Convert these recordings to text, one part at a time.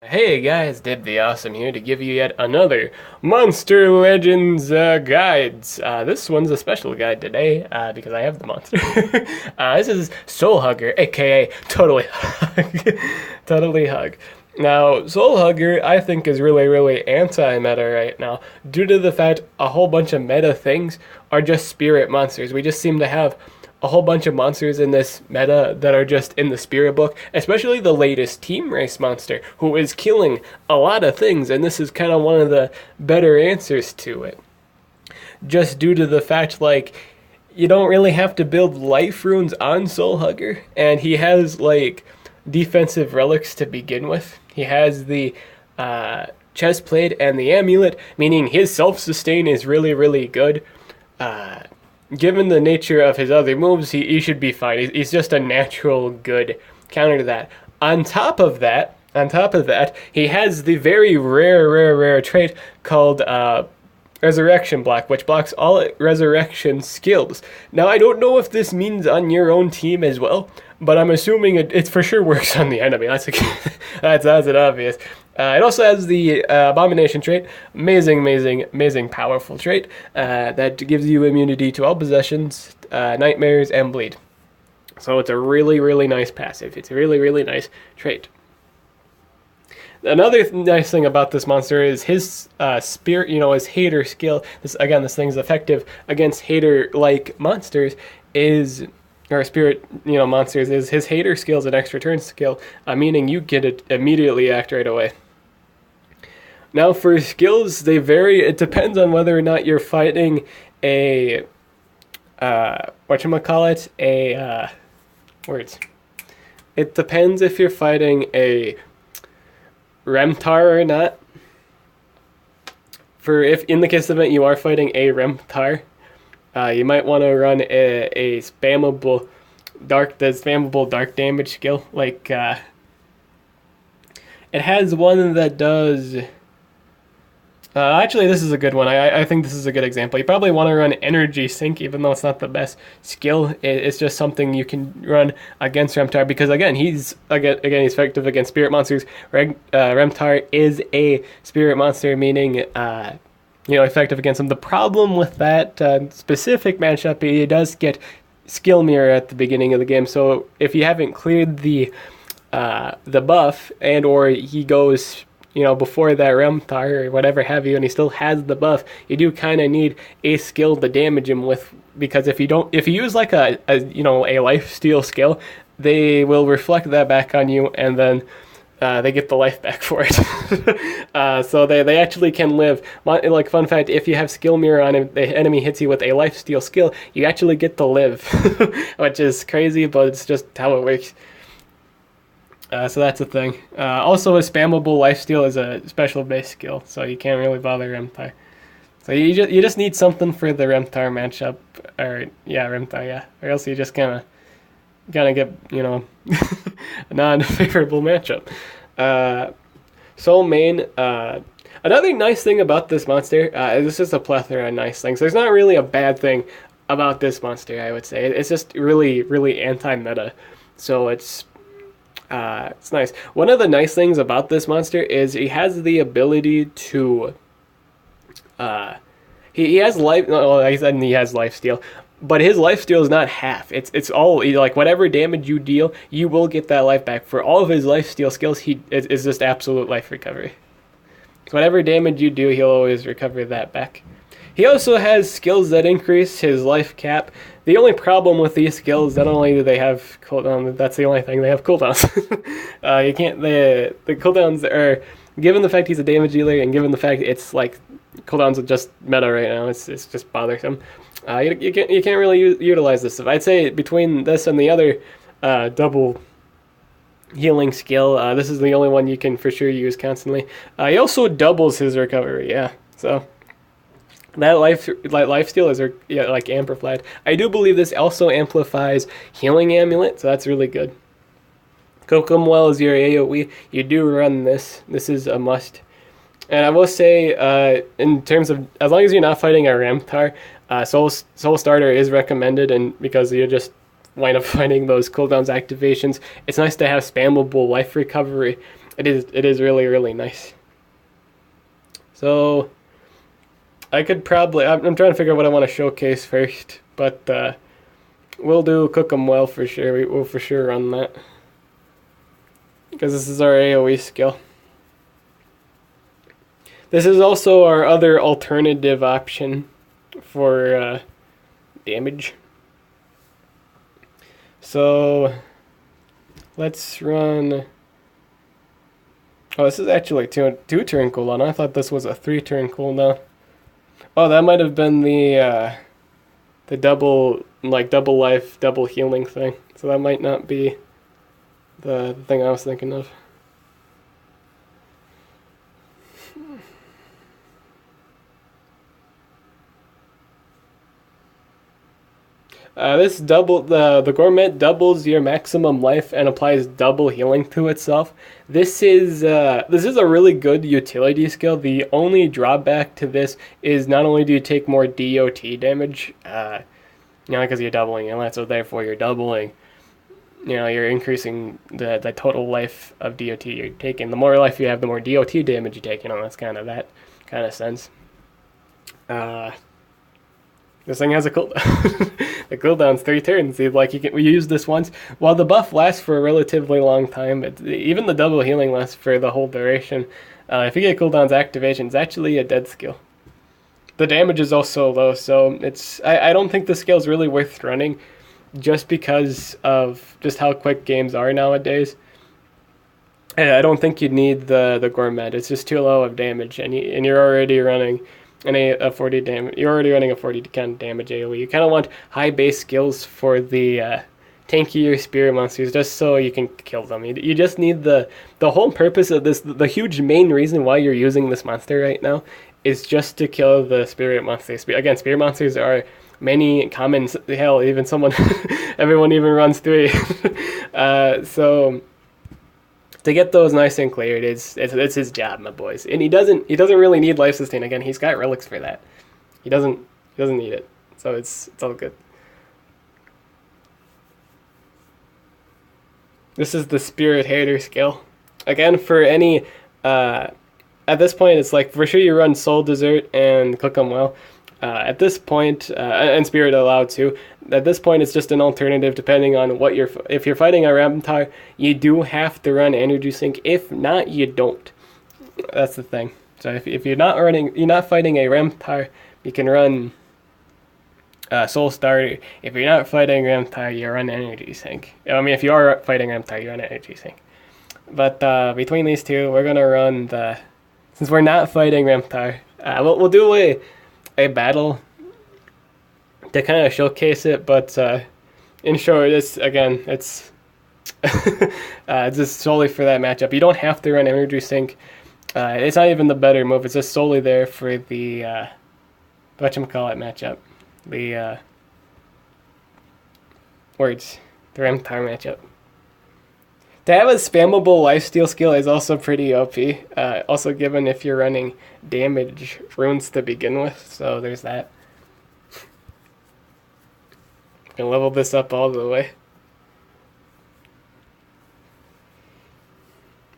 Hey guys, Dib the Awesome here to give you yet another Monster Legends guides. This one's a special guide today because I have the monster. This is Soul Hugger, aka Totally Hug. Totally Hug. Now, Soul Hugger I think is really anti-meta right now due to the fact a whole bunch of meta things are just spirit monsters. We just seem to have a whole bunch of monsters in this meta that are just in the spirit book, especially the latest team race monster, who is killing a lot of things, and this is kind of one of the better answers to it. Just due to the fact, like, you don't really have to build life runes on Soul Hugger, and he has, like, defensive relics to begin with. He has the chest plate and the amulet, meaning his self-sustain is really good. Given the nature of his other moves, he should be fine. He's just a natural good counter to that. On top of that, he has the very rare trait called Resurrection Block, which blocks all resurrection skills. Now, I don't know if this means on your own team as well, but I'm assuming it for sure works on the enemy. That's an obvious. It also has the Abomination trait, amazing powerful trait that gives you immunity to all possessions, nightmares, and bleed. So it's a really nice passive. It's a really nice trait. Another nice thing about this monster is his spirit, his hater skill. This thing's effective against hater-like monsters or spirit, monsters, is his hater skill is an extra turn skill, meaning you get it immediately act right away. Now for skills, they vary. It depends on whether or not you're fighting a, whatchamacallit, words. It depends if you're fighting a Remtar or not. If in the case of it you are fighting a Remtar, you might want to run a spammable dark damage skill. Like it has one that does. Actually, this is a good one. I think this is a good example. You probably want to run Energy Sync, even though it's not the best skill. It's just something you can run against Remtar because he's effective against spirit monsters. Remtar is a spirit monster, meaning effective against them. The problem with that specific matchup, he does get skill mirror at the beginning of the game. So if you haven't cleared the buff or he goes before that Remtar or whatever have you, and he still has the buff, you do kind of need a skill to damage him with, because if you use like a life steal skill, they will reflect that back on you, and then they get the life back for it. So they actually can live. Like, fun fact, if you have skill mirror on him, the enemy hits you with a life steal skill, you actually get to live, which is crazy, but it's just how it works. So that's a thing. Also, a spammable lifesteal is a special base skill, so you can't really bother Remtar. So you just need something for the Remtar matchup, Remtar, or else you just kind of get a non-favorable matchup. Soul Main. Another nice thing about this monster, this is a plethora of nice things. There's not really a bad thing about this monster, I would say. It's just really anti-meta, so it's nice. One of the nice things about this monster is he has the ability to he has life. Like I said, he has life steal, but his life steal is not half. It's all, like, whatever damage you deal, you will get that life back. For all of his life steal skills, is just absolute life recovery. So whatever damage you do, he'll always recover that back. He also has skills that increase his life cap. The only problem with these skills, not only do they have cooldown, that's the only thing, they have cooldowns. You can't, the cooldowns are, given the fact he's a damage dealer, and given the fact it's like, cooldowns are just meta right now, it's just bothersome. You can't really utilize this stuff. I'd say between this and the other double healing skill, this is the only one you can for sure use constantly. He also doubles his recovery, so that life steal is like amplified. I do believe this also amplifies healing amulet, so that's really good. Kokomwell is your AoE. You do run this. This is a must. And I will say, in terms of, as long as you're not fighting a Remtar, Soul Starter is recommended, and because you just wind up finding those cooldowns activations, it's nice to have spammable life recovery It is really, really nice. So I could probably, I'm trying to figure out what I want to showcase first, but we'll do cook 'em well for sure. We'll for sure run that because this is our AoE skill. This is also our other alternative option for damage. So let's run. Oh, this is actually two turn cooldown. I thought this was a 3-turn cooldown. Oh, that might have been the double life, double healing thing. So that might not be the thing I was thinking of. This the gourmet doubles your maximum life and applies double healing to itself. This is a really good utility skill. The only drawback to this is not only do you take more DOT damage, because you're doubling it, so therefore you're doubling. You're increasing the total life of DOT you're taking. The more life you have, the more DOT damage you take. That's kind of that kind of sense. This thing has a cooldown. The cooldown's 3 turns. We use this once. While the buff lasts for a relatively long time, even the double healing lasts for the whole duration. If you get cooldown's activation, it's actually a dead skill. The damage is also low, so I don't think the skill's really worth running, just because of just how quick games are nowadays. I don't think you'd need the gourmet. It's just too low of damage, and you're already running a 40 damage. You're already running a 40 kind of damage AoE. You kind of want high base skills for the tankier spirit monsters, just so you can kill them. You just need the whole purpose of this. The huge main reason why you're using this monster right now is just to kill the spirit monsters. Again, spirit monsters are many common. Hell, even everyone even runs 3. So to get those nice and cleared, it's his job, my boys. And he doesn't really need life sustain. Again, he's got relics for that. He doesn't need it. So it's all good. This is the Spirit Hater skill. Again, for any at this point, it's like for sure you run Soul Dessert and Cook 'em Well. At this point, and Spirit Allowed too. At this point, it's just an alternative depending on what if you're fighting a Ramtar, you do have to run Energy Sink. If not, you don't. That's the thing. So if you're not fighting a Ramtar, you can run Soul Starter. If you're not fighting Ramtar, you run Energy Sink. I mean, if you are fighting Ramtar, you run Energy Sink. But between these two, we're gonna run since we're not fighting Ramtar, we'll do a battle to kind of showcase it, but in short, it's just solely for that matchup. You don't have to run Energy Sink. It's not even the better move. It's just solely there for the whatchamacallit matchup. The Ramtar matchup. To have a spammable lifesteal skill is also pretty OP. Also given if you're running damage runes to begin with, so there's that. Gonna level this up all the way.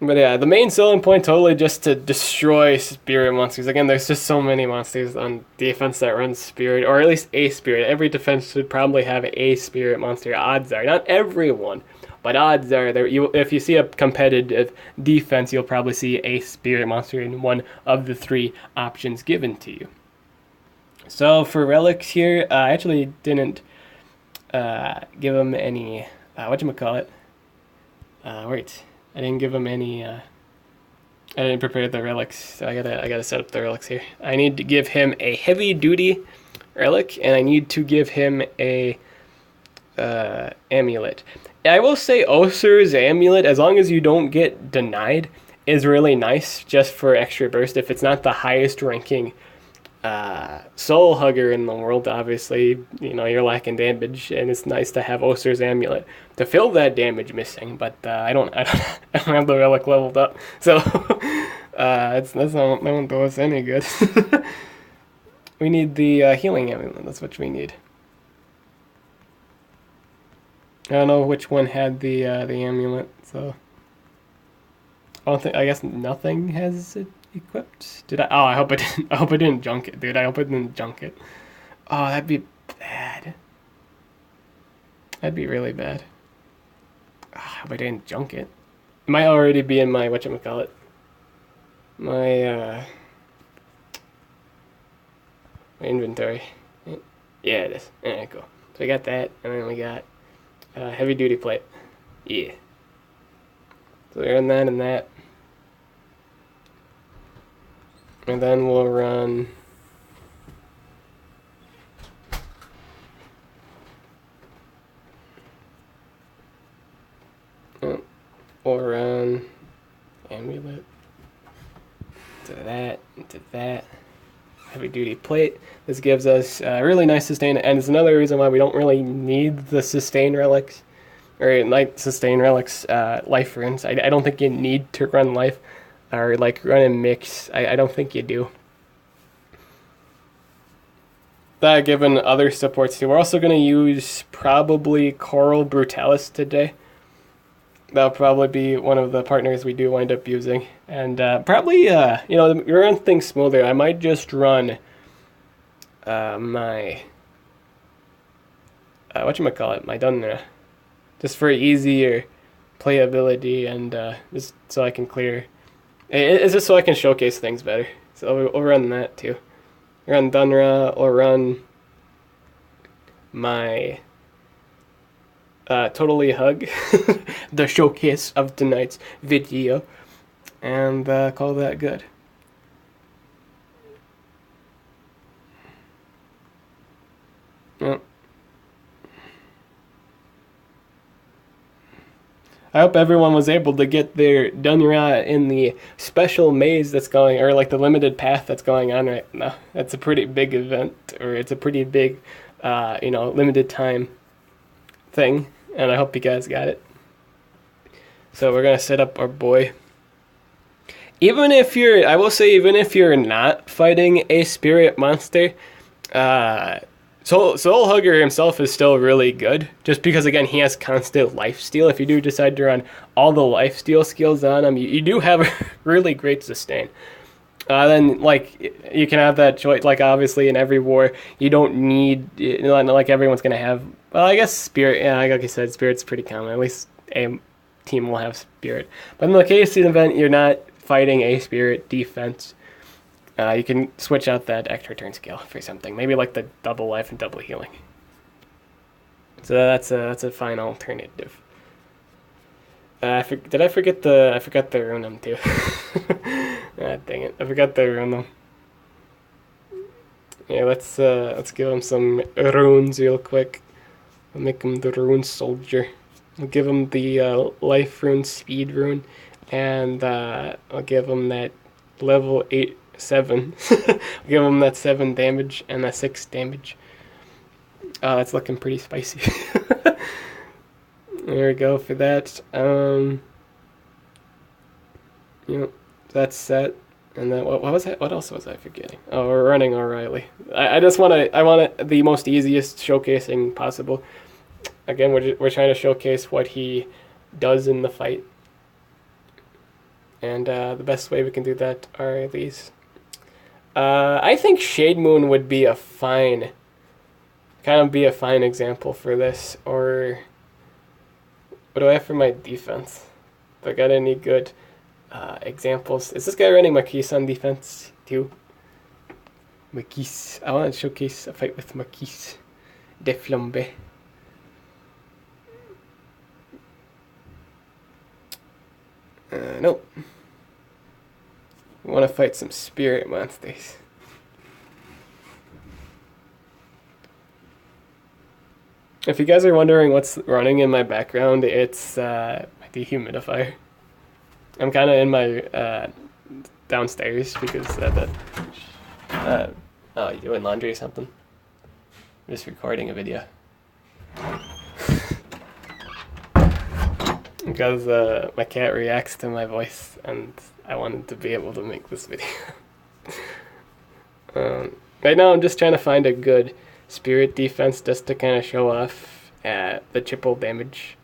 But yeah, the main selling point totally just to destroy spirit monsters. Again, there's just so many monsters on defense that run spirit, or at least a spirit. Every defense should probably have a spirit monster. Odds are, not everyone, but odds are if you see a competitive defense, you'll probably see a spirit monster in one of the 3 options given to you. So for relics here, I actually didn't give him any whatchamacallit. Wait. I didn't give him any. I didn't prepare the relics, so I gotta set up the relics here. I need to give him a heavy duty relic, and I need to give him a amulet. I will say Osur's amulet, as long as you don't get denied, is really nice just for extra burst. If it's not the highest ranking soul hugger in the world, obviously, you're lacking damage, and it's nice to have Osur's amulet to fill that damage missing. But I don't have the relic leveled up, so that won't do us any good. We need the healing amulet. That's what we need. I don't know which one had the amulet, so I don't think. I guess nothing has it equipped. Did I? Oh, I hope I didn't. I hope I didn't junk it, dude. I hope I didn't junk it. Oh, that'd be bad. That'd be really bad. Oh, I hope I didn't junk it. It might already be in my whatchamacallit. My my inventory. Yeah, it is. Alright, cool. So we got that, and then we got heavy duty plate. Yeah. So we're in that and that. And then we'll run we'll run amulet to that. Heavy duty plate. This gives us really nice sustain, and it's another reason why we don't really need the sustain relics, or like sustain relics life runes. I don't think you need to run life, or like run and mix. I don't think you do. That given other supports too. We're also going to use probably Coral Brutalis today. That'll probably be one of the partners we do wind up using. And probably, you know, to run things smoother, I might just run my, whatchamacallit, my Dunra. Just for easier playability and just so I can clear. It's just so I can showcase things better. So we'll run that too. Run Dunra, or run my Totally Hug, the showcase of tonight's video, and call that good. Yep. I hope everyone was able to get their Dunra in the special maze that's going, or like the limited path that's going on right now. That's a pretty big event, or it's a pretty big, you know, limited time thing, and I hope you guys got it. So we're gonna set up our boy. Even if you're, I will say, even if you're not fighting a spirit monster, Soul Hugger himself is still really good, just because again he has constant lifesteal. If you do decide to run all the lifesteal skills on him, you do have a really great sustain. Then like you can have that choice. Like obviously in every war, you don't need, you know, like everyone's gonna have. Well, I guess spirit. Yeah, like I said, spirit's pretty common. At least a team will have spirit. But in the case of the event, you're not fighting a spirit defense. You can switch out that extra turn skill for something, maybe like the double life and double healing. So that's a fine alternative. Did I forget the? I forgot the rune too. Ah, dang it! I forgot the rune. Yeah, let's give him some runes real quick. I'll make him the rune soldier. I'll give him the life rune, speed rune, and I'll give him that level 7. I'll give him that 7 damage and that 6 damage. That's looking pretty spicy. There we go for that. Yep, that's set. And then what was that? What else was I forgetting? Oh, we're running O'Reilly. I want the most easiest showcasing possible. Again, we're trying to showcase what he does in the fight. And the best way we can do that are these. I think Shade Moon would be a fine example for this. Or what do I have for my defense? If I got any good examples. Is this guy running Marquise on defense too? Marquise. I want to showcase a fight with Marquise de Flambe. Nope. We want to fight some spirit monsters. If you guys are wondering what's running in my background, it's my dehumidifier. I'm kind of in my downstairs because oh, you doing laundry or something? I'm just recording a video. Because my cat reacts to my voice, and I wanted to be able to make this video. Right now I'm just trying to find a good spirit defense just to kind of show off the triple damage.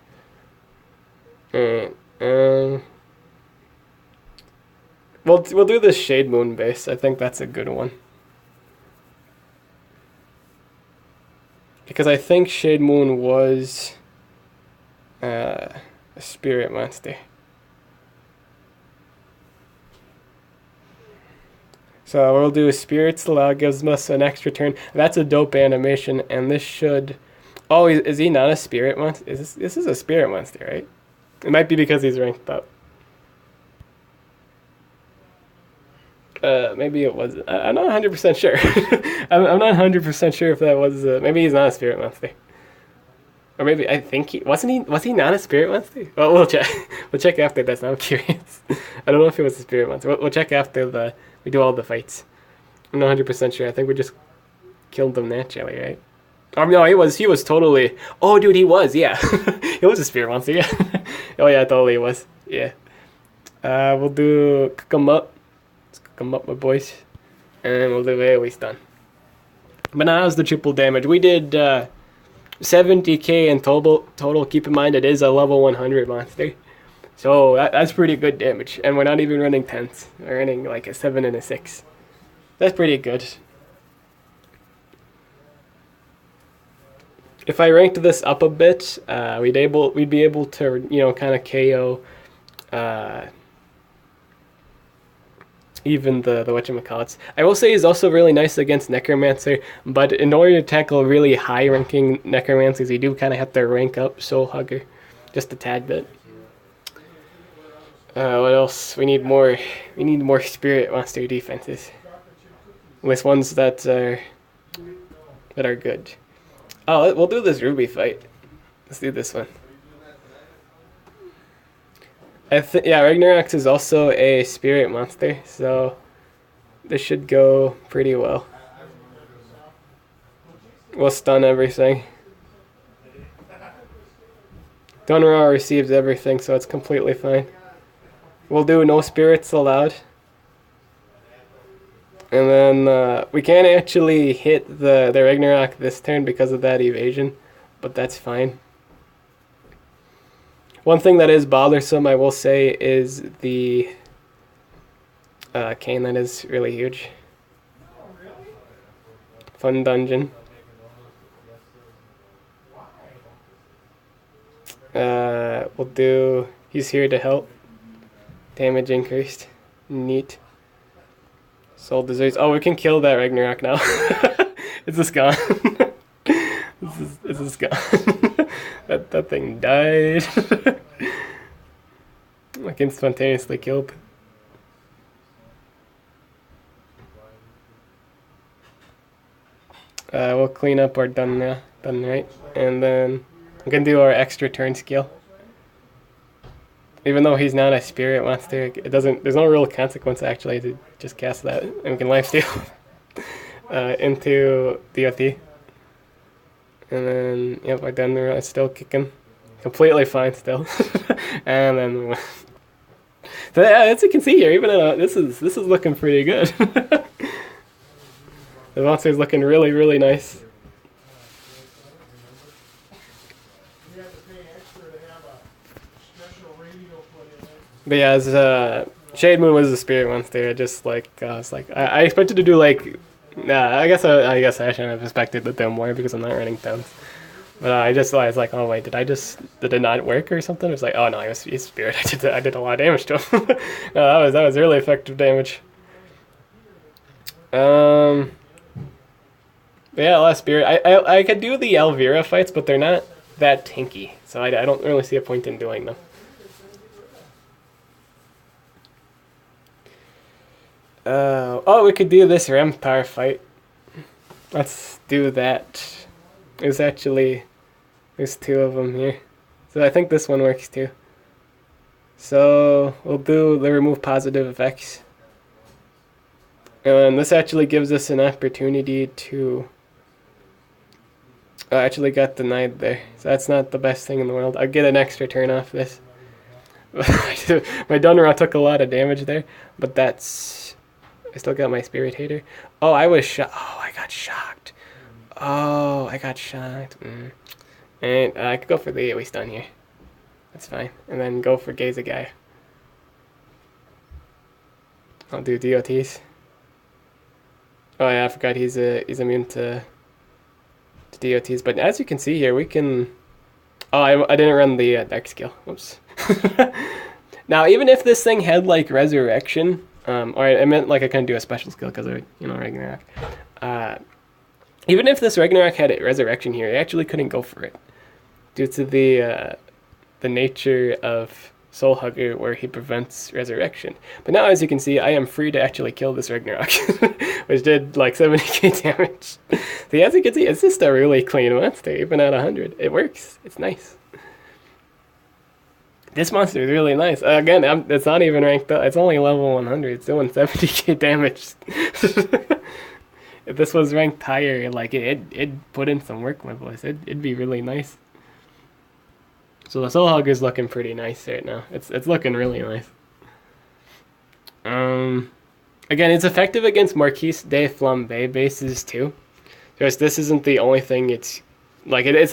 We'll do this Shade Moon base. I think that's a good one. Because I think Shade Moon was a spirit monster. So we'll do Spirits Allow, gives us an extra turn. That's a dope animation, and this should... Oh, is he not a spirit monster? This is a spirit monster, right? It might be because he's ranked up. Maybe it was. I'm not 100% sure. I'm not 100% sure if that was. Maybe he's not a spirit monster. Or maybe I think he wasn't. Was he not a spirit monster? Well, we'll check. We'll check after this. Now I'm curious. I don't know if he was a spirit monster. We'll check after we do all the fights. I'm not 100% sure. I think we just killed them naturally, right? No, he was totally. Oh, dude, he was. Yeah, he was a spirit monster. Yeah. Oh yeah, totally he was. Yeah. We'll do cook 'em up. Let's cook 'em up, my boys, and we'll do AoE stun. But now how's the triple damage? We did 70k in total. Keep in mind it is a level 100 monster, so that's pretty good damage. And we're not even running 10s. We're running like a 7 and a 6. That's pretty good. If I ranked this up a bit, we'd be able to kind of KO even the whatchamacallits. I will say he's also really nice against Necromancer, but in order to tackle really high ranking Necromancers, you do kind of have to rank up Soul Hugger just a tad bit. What else? We need more spirit monster defenses with ones that are good. Oh, we'll do this Ruby fight. Let's do this one. Yeah, Ragnarok is also a spirit monster, so this should go pretty well. We'll stun everything. Dunraw receives everything, so it's completely fine. We'll do no spirits allowed. And then we can't actually hit the Ragnarok this turn because of that evasion, but that's fine. One thing that is bothersome, I will say, is the cane that is really huge. Fun dungeon. We'll do... He's here to help. Damage increased. Neat. Soul desserts. Oh, we can kill that Ragnarok now. It's just gone. It's just gone. that thing died. Like instantaneously killed. We'll clean up our done right, and then we can do our extra turn skill. Even though he's not a spirit monster, it doesn't. There's no real consequence actually to just cast that, and we can lifesteal into DOT. And then yep, our done is still kicking, completely fine still. And then so yeah, as you can see here, even this is looking pretty good. The monster's looking really nice. But yeah, as Shade Moon was a spirit monster, I expected to do like, I guess I shouldn't have expected to do more because I'm not running towns. But I was like, oh wait, did it not work or something? It was like, oh no, he's spirit. I did a lot of damage to him. No, that was really effective damage. But yeah, a lot of spirit. I could do the Elvira fights, but they're not that tanky, so I don't really see a point in doing them. Oh, we could do this Remtar fight. Let's do that. There's two of them here. So I think this one works too. So we'll do the remove positive effects. And this actually gives us an opportunity to... I actually got denied there. So that's not the best thing in the world. I'll get an extra turn off this. My Dunraw took a lot of damage there, but that's... I still got my Spirit Hater. Oh, I was shocked. Oh, I got shocked. Oh, I got shocked. And I could go for the AoE stun here. That's fine. And then go for Gaze a Guy. I'll do DOTs. Oh yeah, I forgot he's immune to DOTs. But as you can see here, we can. Oh, I didn't run the deck skill. Whoops. Now, even if this thing had like resurrection, or I meant like I couldn't do a special skill because of Ragnarok. Even if this Ragnarok had resurrection here, I actually couldn't go for it due to the nature of Soul Hugger, where he prevents resurrection. But now, as you can see, I am free to actually kill this Ragnarok, which did like 70k damage. So as you can see, it's just a really clean monster, even at 100. It works. It's nice. This monster is really nice. Again, it's not even ranked up. It's only level 100. It's doing 70k damage. If this was ranked higher, like it'd put in some work with us. It'd be really nice. So the Soul Hugger's looking pretty nice right now. It's looking really nice. Again, it's effective against Marquise de Flambe bases too. Because this isn't the only thing. It's like it's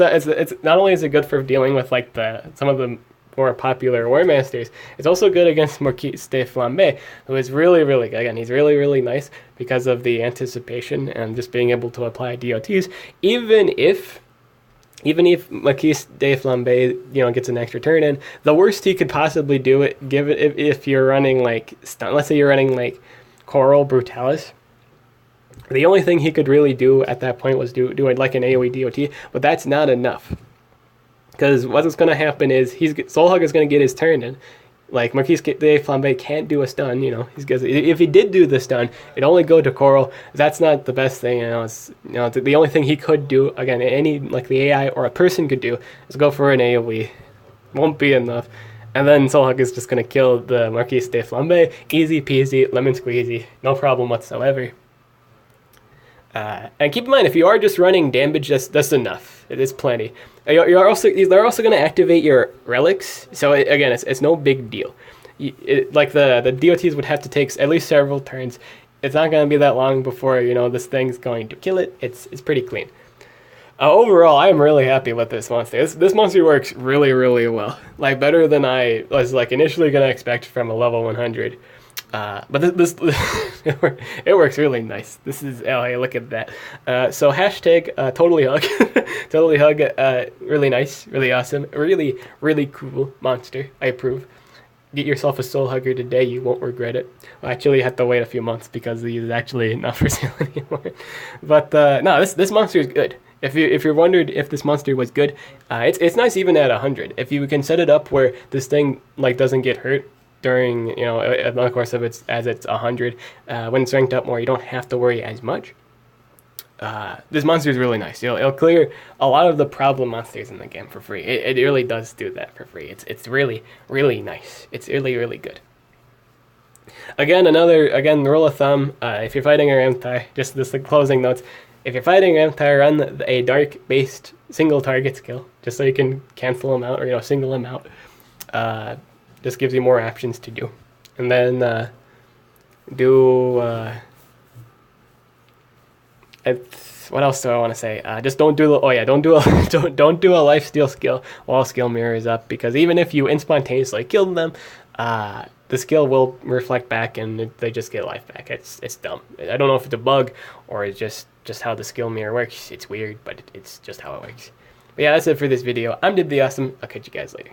not only is it good for dealing with like some of the more popular warmasters, it's also good against Marquise de Flambe, who is really, really good. Again, he's really, really nice because of the anticipation and just being able to apply DOTs, even if Marquise de Flambe, gets an extra turn in, the worst he could possibly do if you're running like stun. Let's say you're running like Coral Brutalis. The only thing he could really do at that point was do like an AoE DOT, but that's not enough. Because what's going to happen is Soul Hugger is going to get his turn in. Like Marquise de Flambe can't do a stun, if he did do the stun, it'd only go to Coral. That's not the best thing, the only thing he could do, again, like the AI or a person could do, is go for an AoE. Won't be enough. And then Soul Hugger is just going to kill the Marquise de Flambe. Easy peasy, lemon squeezy, no problem whatsoever. And keep in mind, if you are just running damage, that's enough. It is plenty. They're also going to activate your relics. So again, it's no big deal. Like the DOTs would have to take at least several turns. It's not going to be that long before this thing's going to kill it. It's pretty clean. Overall, I'm really happy with this monster. This monster works really, really well. Like better than I was like initially going to expect from a level 100. But this it works really nice. This is, oh hey, look at that. So hashtag totally hug. Totally hug, really nice, really awesome, really, really cool monster. I approve. Get yourself a Soul Hugger today, you won't regret it. Well, actually, you have to wait a few months because he's actually not for sale anymore. But no, this monster is good. If you're wondered if this monster was good, it's nice even at 100. If you can set it up where this thing like doesn't get hurt during the course of it's 100, when it's ranked up more, you don't have to worry as much. This monster is really nice. It'll clear a lot of the problem monsters in the game for free. It really does do that for free. It's really, really nice. It's really, really good. Again, the rule of thumb, if you're fighting a Ramtai, just the closing notes, if you're fighting Ramtai, run a dark-based single target skill, just so you can cancel them out or single them out. Just gives you more options to do. And then what else do I want to say? Just don't do a lifesteal skill while skill mirror is up, because even if you instantaneously kill them, the skill will reflect back and they just get life back. It's dumb. I don't know if it's a bug or it's just how the skill mirror works. It's weird, but it's just how it works. But yeah, that's it for this video. I'm Did the Awesome. I'll catch you guys later.